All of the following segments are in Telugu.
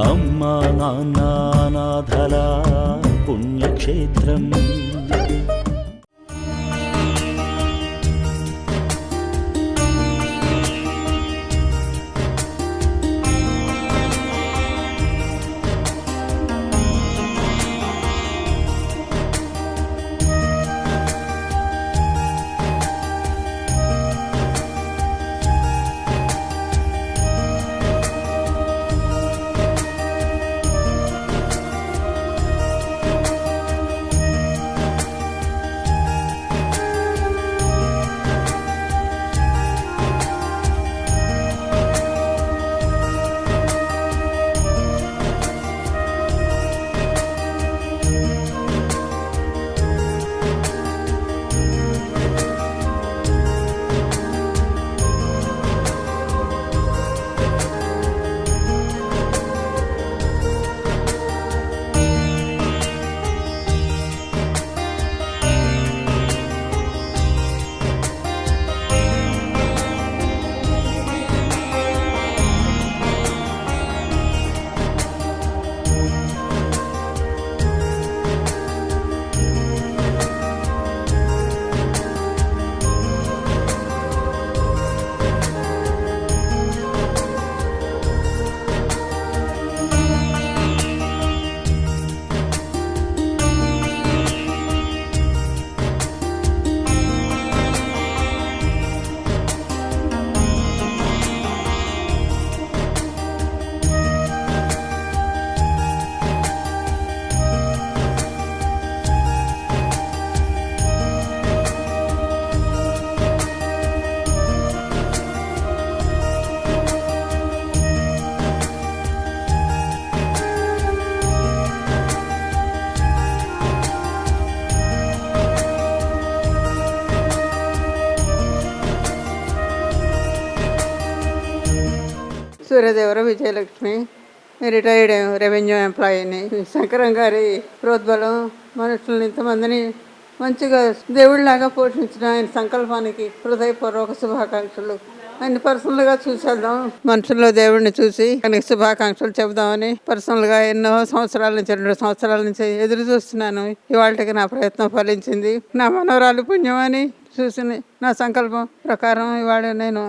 అమ్మా నాన్న అనాథల పుణ్యక్షేత్రం. సూర్యదేవర విజయలక్ష్మి, రిటైర్డ్ రెవెన్యూ ఎంప్లాయీని. శంకరం గారి ప్రోద్బలం మనుషులను ఇంతమందిని మంచిగా దేవుడిలాగా పోషించిన ఆయన సంకల్పానికి హృదయపూర్వక శుభాకాంక్షలు. ఆయన పర్సనల్గా చూసేద్దాం, మనుషుల్లో దేవుడిని చూసి ఆయనకి శుభాకాంక్షలు చెబుదామని పర్సనల్గా ఎన్నో సంవత్సరాల నుంచి 2 సంవత్సరాల నుంచి ఎదురు చూస్తున్నాను. ఇవాళకి నా ప్రయత్నం ఫలించింది. నా మనవరాలు పుణ్యం అని చూసి నా సంకల్పం ప్రకారం ఇవాళ నేను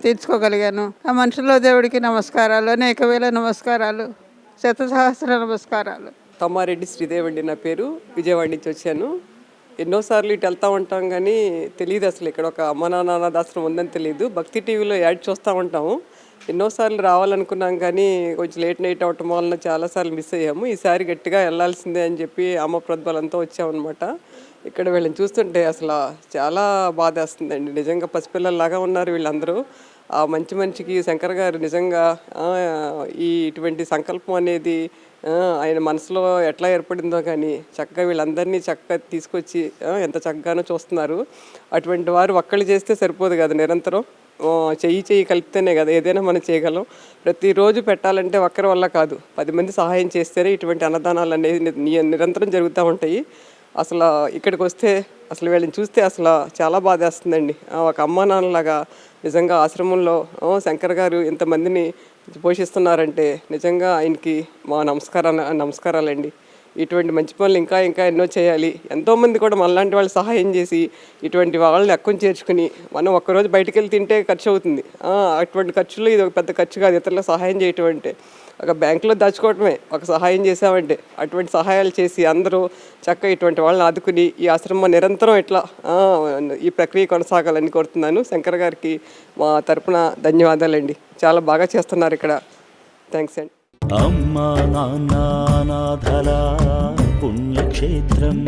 తీర్చుకోగలిగాను. ఆ మనుషుల్లో దేవుడికి నమస్కారాలు, అనేక వేల నమస్కారాలు, శతసహస్ర నమస్కారాలు. తమ్మారెడ్డి శ్రీదేవండి నా పేరు. విజయవాడ నుంచి వచ్చాను. ఎన్నోసార్లు ఇటు వెళ్తూ ఉంటాం కానీ తెలియదు అసలు ఇక్కడ ఒక అమ్మ నాన్న అనాథాశ్రమం ఉందని తెలియదు. భక్తి టీవీలో యాడ్ చూస్తూ ఉంటాము. ఎన్నోసార్లు రావాలనుకున్నాం కానీ కొంచెం లేట్ నైట్ అవటం వలన చాలాసార్లు మిస్ అయ్యాము. ఈసారి గట్టిగా వెళ్ళాల్సిందే అని చెప్పి అమ్మ ప్రోద్బలంతో వచ్చామన్నమాట. ఇక్కడ వీళ్ళని చూస్తుంటే అసలు చాలా బాధ వేస్తుందండి. నిజంగా పసిపిల్లల్లాగా ఉన్నారు వీళ్ళందరూ. ఆ మంచి మనిషికి శంకర్ గారు నిజంగా ఇటువంటి సంకల్పం అనేది ఆయన మనసులో ఎట్లా ఏర్పడిందో కానీ చక్కగా వీళ్ళందరినీ చక్కగా తీసుకొచ్చి ఎంత చక్కగానో చూస్తున్నారు. అటువంటి వారు ఒక్కళ్ళు చేస్తే సరిపోదు కదా, నిరంతరం చెయ్యి కలిపితేనే కదా ఏదైనా మనం చేయగలం. ప్రతిరోజు పెట్టాలంటే ఒక్కరి వల్ల కాదు, 10 మంది సహాయం చేస్తేనే ఇటువంటి అన్నదానాలు అనేది నిరంతరం జరుగుతూ ఉంటాయి. అసలు ఇక్కడికి వస్తే అసలు వీళ్ళని చూస్తే అసలు చాలా బాధేస్తుందండి. ఒక అమ్మ నాన్నలాగా నిజంగా ఆశ్రమంలో శంకర్ గారు ఇంతమందిని పోషిస్తున్నారంటే నిజంగా ఆయనకి మా నమస్కారాలండి. ఇటువంటి మంచి పనులు ఇంకా ఇంకా ఎన్నో చేయాలి. ఎంతోమంది కూడా మనలాంటి వాళ్ళు సహాయం చేసి ఇటువంటి వాళ్ళని ఎక్కువ చేర్చుకుని మనం ఒక్కరోజు బయటికి వెళ్ళి తింటే ఖర్చు అవుతుంది. అటువంటి ఖర్చులో ఇది ఒక పెద్ద ఖర్చు కాదు. ఇతరులకు సహాయం చేయటం అంటే ఒక బ్యాంకులో దాచుకోవటమే ఒక సహాయం చేసామంటే. అటువంటి సహాయాలు చేసి అందరూ చక్కగా ఇటువంటి వాళ్ళని ఆదుకుని ఈ ఆశ్రమం నిరంతరం ఇట్లా ఈ ప్రక్రియ కొనసాగాలని కోరుతున్నాను. శంకర్ గారికి మా తరపున ధన్యవాదాలండి. చాలా బాగా చేస్తున్నారు ఇక్కడ. థ్యాంక్స్ అండి. అమ్మా నాన్న అనాథల పుణ్యక్షేత్రం.